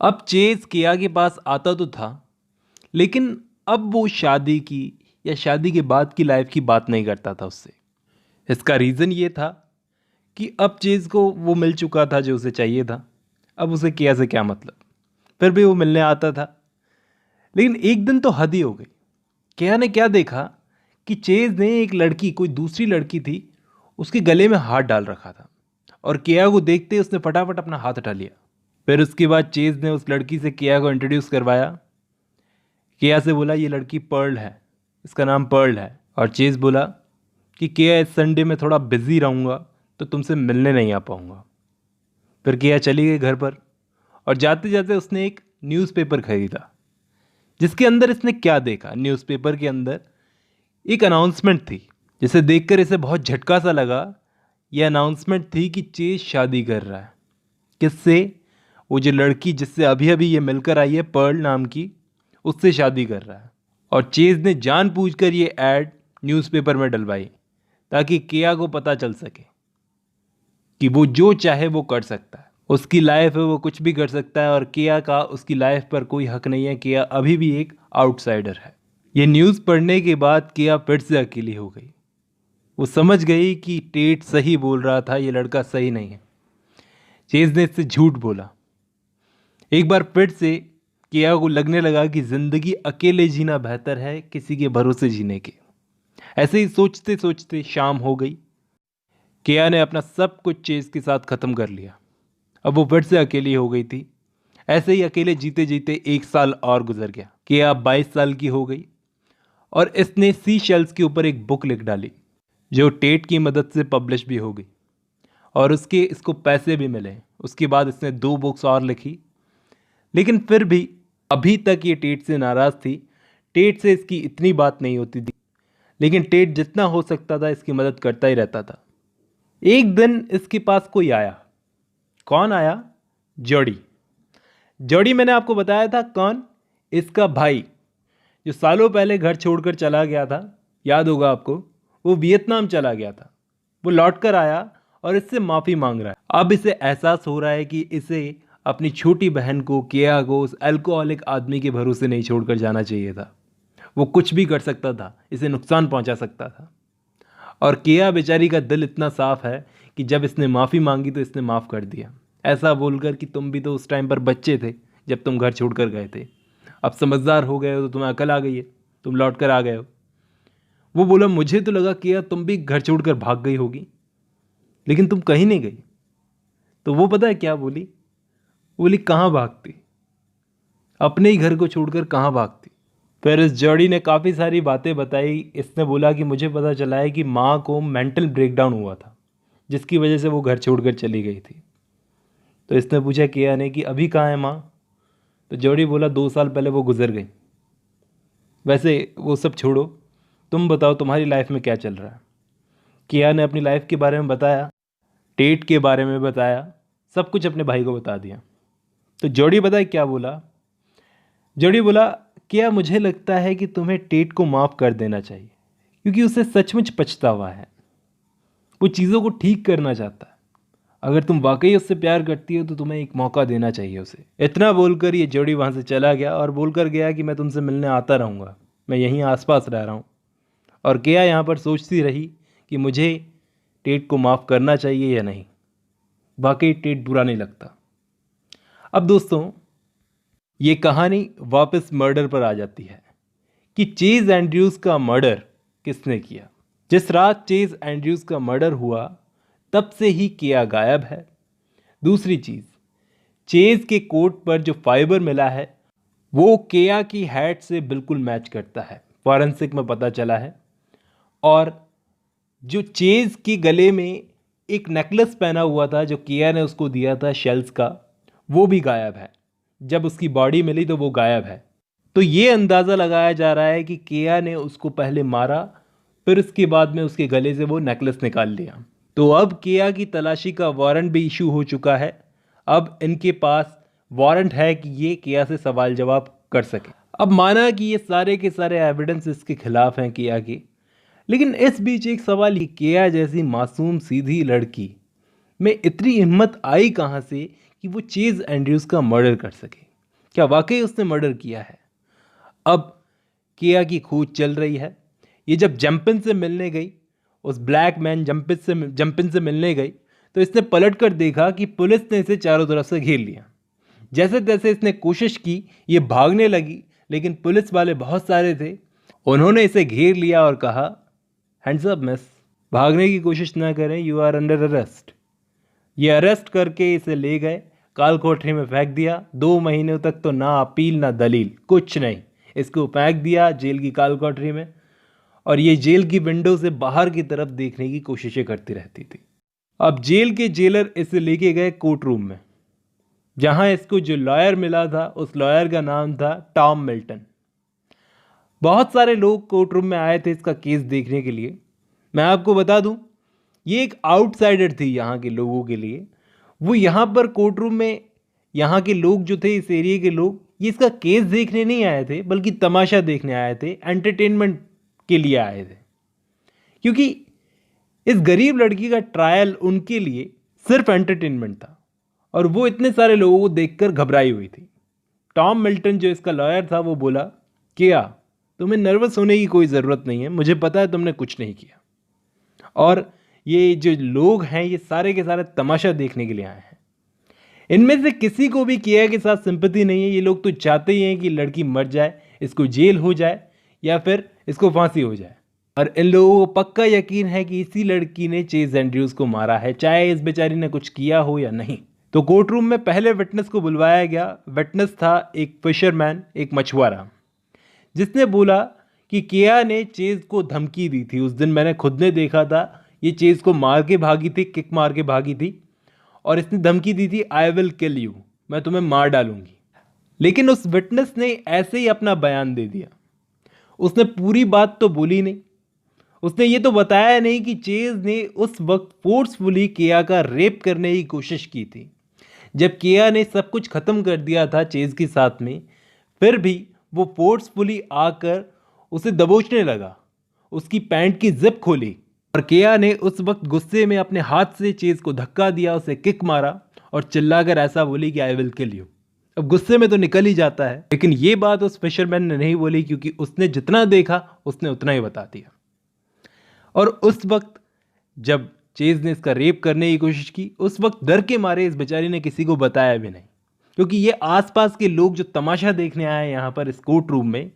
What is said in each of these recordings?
अब चेज़ किया के पास आता तो था, लेकिन अब वो शादी की या शादी के बाद की लाइफ की बात नहीं करता था उससे। इसका रीज़न ये था कि अब चेज़ को वो मिल चुका था जो उसे चाहिए था। अब उसे किया से क्या मतलब? फिर भी वो मिलने आता था। लेकिन एक दिन तो हद ही हो गई। केया ने क्या देखा कि चेज़ ने एक लड़की, कोई दूसरी लड़की थी, उसके गले में हाथ डाल रखा था और केया को देखते ही उसने फटाफट अपना हाथ हटा लिया। फिर उसके बाद चेज़ ने उस लड़की से केया को इंट्रोड्यूस करवाया। केया से बोला ये लड़की पर्ल है, इसका नाम पर्ल है। और चेज़ बोला कि केया इस संडे में थोड़ा बिजी रहूँगा तो तुमसे मिलने नहीं आ पाऊँगा। फिर केया चली गई घर पर और जाते जाते उसने एक न्यूज़पेपर खरीदा, जिसके अंदर इसने क्या देखा, न्यूज़पेपर के अंदर एक अनाउंसमेंट थी, जिसे देखकर इसे बहुत झटका सा लगा। यह अनाउंसमेंट थी कि चेज़ शादी कर रहा है। किससे? वो जो लड़की जिससे अभी अभी ये मिलकर आई है, पर्ल नाम की, उससे शादी कर रहा है। और चेज़ ने जानबूझकर ये ऐड न्यूज़पेपर में डलवाई ताकि केया को पता चल सके कि वो जो चाहे वो कर सकता है, उसकी लाइफ है, वो कुछ भी कर सकता है और केया का उसकी लाइफ पर कोई हक नहीं है। केया अभी भी एक आउटसाइडर है। ये न्यूज़ पढ़ने के बाद केया फिर से अकेली हो गई। वो समझ गई कि टेट सही बोल रहा था, ये लड़का सही नहीं है। चेज़ ने इससे झूठ बोला। एक बार फिर से केया को लगने लगा कि ज़िंदगी अकेले जीना बेहतर है किसी के भरोसे जीने के। ऐसे ही सोचते सोचते शाम हो गई। केया ने अपना सब कुछ चेज़ के साथ ख़त्म कर लिया। अब वो फिर से अकेली हो गई थी। ऐसे ही अकेले जीते जीते 1 साल और गुजर गया। केया अब 22 साल की हो गई और इसने सी शेल्स के ऊपर एक बुक लिख डाली, जो टेट की मदद से पब्लिश भी हो गई और उसके इसको पैसे भी मिले। उसके बाद इसने 2 बुक्स और लिखी, लेकिन फिर भी अभी तक ये टेट से नाराज़ थी। टेट से इसकी इतनी बात नहीं होती थी, लेकिन टेट जितना हो सकता था इसकी मदद करता ही रहता था। एक दिन इसके पास कोई आया। कौन आया? जॉडी। जॉडी मैंने आपको बताया था कौन? इसका भाई, जो सालों पहले घर छोड़कर चला गया था। याद होगा आपको, वो वियतनाम चला गया था। वो लौट कर आया और इससे माफ़ी मांग रहा है। अब इसे एहसास हो रहा है कि इसे अपनी छोटी बहन को, केया को, उस अल्कोहलिक आदमी के भरोसे नहीं छोड़कर जाना चाहिए था। वो कुछ भी कर सकता था, इसे नुकसान पहुंचा सकता था। और केया बेचारी का दिल इतना साफ है कि जब इसने माफ़ी मांगी तो इसने माफ़ कर दिया, ऐसा बोलकर कि तुम भी तो उस टाइम पर बच्चे थे जब तुम घर छोड़कर गए थे। अब समझदार हो गए हो तो तुम्हें अकल आ गई है, तुम लौट कर आ गए हो। वो बोला मुझे तो लगा कि यार तुम भी घर छोड़कर भाग गई होगी, लेकिन तुम कहीं नहीं गई। तो वो पता है क्या बोली? वो बोली कहाँ भागती, अपने ही घर को छोड़कर कहाँ भागती। फिर इस जॉडी ने काफ़ी सारी बातें बताई। इसने बोला कि मुझे पता चला है कि माँ को मेंटल ब्रेकडाउन हुआ था, जिसकी वजह से वो घर छोड़कर चली गई थी। तो इसने पूछा किया ने कि अभी कहाँ है माँ? तो जॉडी बोला 2 साल पहले वो गुजर गई। वैसे वो सब छोड़ो, तुम बताओ तुम्हारी लाइफ में क्या चल रहा है। किया ने अपनी लाइफ के बारे में बताया, टेट के बारे में बताया, सब कुछ अपने भाई को बता दिया। तो जॉडी बताए क्या बोला? जॉडी बोला क्या मुझे लगता है कि तुम्हें टेट को माफ़ कर देना चाहिए, क्योंकि उसे सचमुच पछतावा है। वो चीज़ों को ठीक करना चाहता है। अगर तुम वाकई उससे प्यार करती हो तो तुम्हें एक मौका देना चाहिए उसे। इतना बोलकर ये जॉडी वहाँ से चला गया और बोलकर गया कि मैं तुमसे मिलने आता रहूँगा, मैं यहीं आसपास रह रहा हूँ। और केया यहाँ पर सोचती रही कि मुझे टेट को माफ़ करना चाहिए या नहीं। वाकई टेट बुरा नहीं लगता। अब दोस्तों, ये कहानी वापस मर्डर पर आ जाती है कि चेज़ एंड्रयूज़ का मर्डर किसने किया। जिस रात चेज़ एंड्रयूज़ का मर्डर हुआ तब से ही केया गायब है। दूसरी चीज़, चेज़ के कोट पर जो फाइबर मिला है वो केया की हैट से बिल्कुल मैच करता है, फॉरेंसिक में पता चला है। और जो चेज़ के गले में एक नेकलेस पहना हुआ था जो केया ने उसको दिया था शेल्स का, वो भी गायब है। जब उसकी बॉडी मिली तो वो गायब है। तो ये अंदाज़ा लगाया जा रहा है कि केया ने उसको पहले मारा, फिर उसके बाद में उसके गले से वो नेकलेस निकाल लिया। तो अब केया की तलाशी का वारंट भी इशू हो चुका है। अब इनके पास वारंट है कि ये केया से सवाल जवाब कर सके। अब माना कि ये सारे के सारे एविडेंस इसके खिलाफ हैं केया के, लेकिन इस बीच एक सवाल, केया जैसी मासूम सीधी लड़की में इतनी हिम्मत आई कहाँ से कि वो चेज एंड्रयूज का मर्डर कर सके। क्या वाकई उसने मर्डर किया है? अब किया की खोज चल रही है। ये जब जंपिन से मिलने गई, उस ब्लैक मैन जंपिन से मिलने गई, तो इसने पलट कर देखा कि पुलिस ने इसे चारों तरफ से घेर लिया। जैसे तैसे इसने कोशिश की, ये भागने लगी, लेकिन पुलिस वाले बहुत सारे थे। उन्होंने इसे घेर लिया और कहा, हैंड्स अप मिस, भागने की कोशिश ना करें, यू आर अंडर अरेस्ट। ये अरेस्ट करके इसे ले गए, काल कोठरी में फेंक दिया। 2 महीनों तक तो ना अपील ना दलील, कुछ नहीं। इसको फेंक दिया जेल की काल कोठरी में, और ये जेल की विंडो से बाहर की तरफ देखने की कोशिशें करती रहती थी। अब जेल के जेलर इसे लेके गए कोर्ट रूम में, जहां इसको जो लॉयर मिला था, उस लॉयर का नाम था टॉम मिल्टन। बहुत सारे लोग कोर्ट रूम में आए थे इसका केस देखने के लिए। मैं आपको बता दूं, ये एक आउटसाइडर थी यहाँ के लोगों के लिए। वो यहाँ पर कोर्ट रूम में, यहाँ के लोग जो थे, इस एरिया के लोग, ये इसका केस देखने नहीं आए थे, बल्कि तमाशा देखने आए थे, एंटरटेनमेंट के लिए आए थे। क्योंकि इस गरीब लड़की का ट्रायल उनके लिए सिर्फ एंटरटेनमेंट था, और वो इतने सारे लोगों को देखकर घबराई हुई थी। टॉम मिल्टन जो इसका लॉयर था, वो बोला, क्या तुम्हें नर्वस होने की कोई ज़रूरत नहीं है, मुझे पता है तुमने कुछ नहीं किया, और ये जो लोग हैं ये सारे के सारे तमाशा देखने के लिए आए हैं। इनमें से किसी को भी किया के साथ सिंपैथी नहीं है। ये लोग तो चाहते ही हैं कि लड़की मर जाए, इसको जेल हो जाए, या फिर इसको फांसी हो जाए। और इन लोगों को पक्का यकीन है कि इसी लड़की ने चेज एंड्रयूज को मारा है, चाहे इस बेचारी ने कुछ किया हो या नहीं। तो कोर्ट रूम में पहले विटनेस को बुलवाया गया। विटनेस था एक फिशरमैन, एक मछुआरा, जिसने बोला कि किया ने चेज को धमकी दी थी। उस दिन मैंने खुद ने देखा था, ये चेज को मार के भागी थी, किक मार के भागी थी, और इसने धमकी दी थी, आई विल किल यू, मैं तुम्हें मार डालूंगी। लेकिन उस विटनेस ने ऐसे ही अपना बयान दे दिया। उसने पूरी बात तो बोली नहीं। उसने ये तो बताया नहीं कि चेज ने उस वक्त फोर्सफुली किया का रेप करने की कोशिश की थी। जब किया ने सब कुछ खत्म कर दिया था चेज के साथ में, फिर भी वो फोर्सफुली आकर उसे दबोचने लगा, उसकी पैंट की जिप खोली, और किया ने उस वक्त गुस्से में अपने हाथ से चेज को धक्का दिया, उसे किक मारा, और चिल्लाकर ऐसा बोली कि आई विल किल यू। अब गुस्से में तो निकल ही जाता है, लेकिन ये बात उस फिशरमैन ने नहीं बोली, क्योंकि उसने जितना देखा उसने उतना ही बता दिया। और उस वक्त जब चेज ने इसका रेप करने की कोशिश की, उस वक्त डर के मारे इस बेचारी ने किसी को बताया भी नहीं, क्योंकि ये आसपास के लोग जो तमाशा देखने आए यहाँ पर इस कोर्ट रूम में,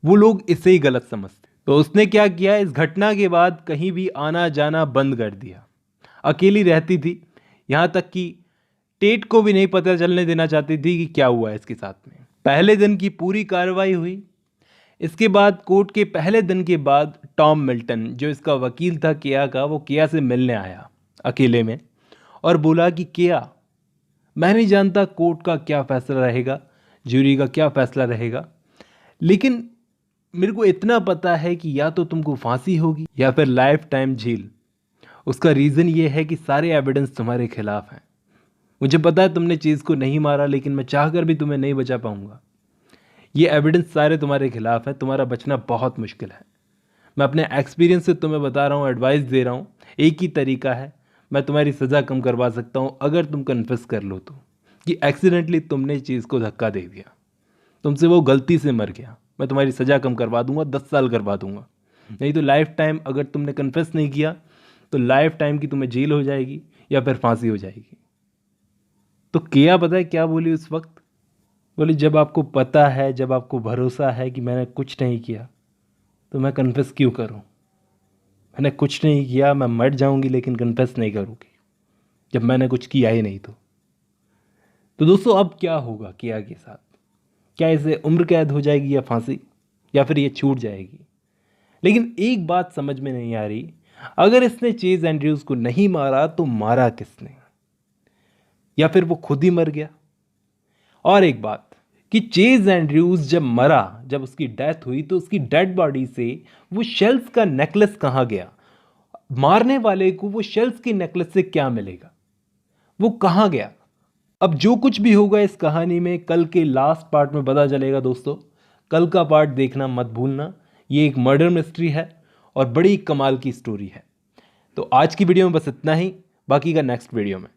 वो लोग इसे ही गलत समझते। तो उसने क्या किया, इस घटना के बाद कहीं भी आना जाना बंद कर दिया। अकेली रहती थी, यहाँ तक कि टेट को भी नहीं पता चलने देना चाहती थी कि क्या हुआ है इसके साथ में। पहले दिन की पूरी कार्रवाई हुई। इसके बाद कोर्ट के पहले दिन के बाद टॉम मिल्टन, जो इसका वकील था किया का, वो किया से मिलने आया अकेले में, और बोला कि किया, मैं नहीं जानता कोर्ट का क्या फैसला रहेगा, ज्यूरी का क्या फैसला रहेगा, लेकिन मेरे को इतना पता है कि या तो तुमको फांसी होगी या फिर लाइफ टाइम जेल। उसका रीज़न ये है कि सारे एविडेंस तुम्हारे खिलाफ हैं। मुझे पता है तुमने चीज़ को नहीं मारा, लेकिन मैं चाहकर भी तुम्हें नहीं बचा पाऊंगा। ये एविडेंस सारे तुम्हारे खिलाफ हैं, तुम्हारा बचना बहुत मुश्किल है। मैं अपने एक्सपीरियंस से तुम्हें बता रहा हूँ, एडवाइस दे रहा हूँ। एक ही तरीका है, मैं तुम्हारी सज़ा कम करवा सकता हूँ अगर तुम कन्फेस कर लो तो, कि एक्सीडेंटली तुमने चीज़ को धक्का दे दिया, तुमसे वो गलती से मर गया। मैं तुम्हारी सज़ा कम करवा दूंगा, 10 साल करवा दूंगा, नहीं तो लाइफ टाइम। अगर तुमने कन्फेस नहीं किया तो लाइफ टाइम की तुम्हें जेल हो जाएगी या फिर फांसी हो जाएगी। तो किया पता है क्या बोली उस वक्त? बोली, जब आपको पता है, जब आपको भरोसा है कि मैंने कुछ नहीं किया, तो मैं कन्फेस क्यों करूं? मैंने कुछ नहीं किया, मैं मर जाऊंगी लेकिन कन्फेस नहीं करूंगी जब मैंने कुछ किया ही नहीं। तो दोस्तों, अब क्या होगा किया के साथ? क्या इसे उम्र कैद हो जाएगी या फांसी, या फिर ये छूट जाएगी? लेकिन एक बात समझ में नहीं आ रही, अगर इसने चेज एंड्रयूज को नहीं मारा तो मारा किसने? या फिर वो खुद ही मर गया? और एक बात कि चेज एंड्रयूज जब मरा, जब उसकी डेथ हुई, तो उसकी डेड बॉडी से वो शेल्स का नेकलेस कहाँ गया? मारने वाले को वो शेल्स की नेकलेस से क्या मिलेगा? वो कहाँ गया? अब जो कुछ भी होगा इस कहानी में, कल के लास्ट पार्ट में पता चलेगा दोस्तों। कल का पार्ट देखना मत भूलना। ये एक मर्डर मिस्ट्री है और बड़ी कमाल की स्टोरी है। तो आज की वीडियो में बस इतना ही, बाकी का नेक्स्ट वीडियो में।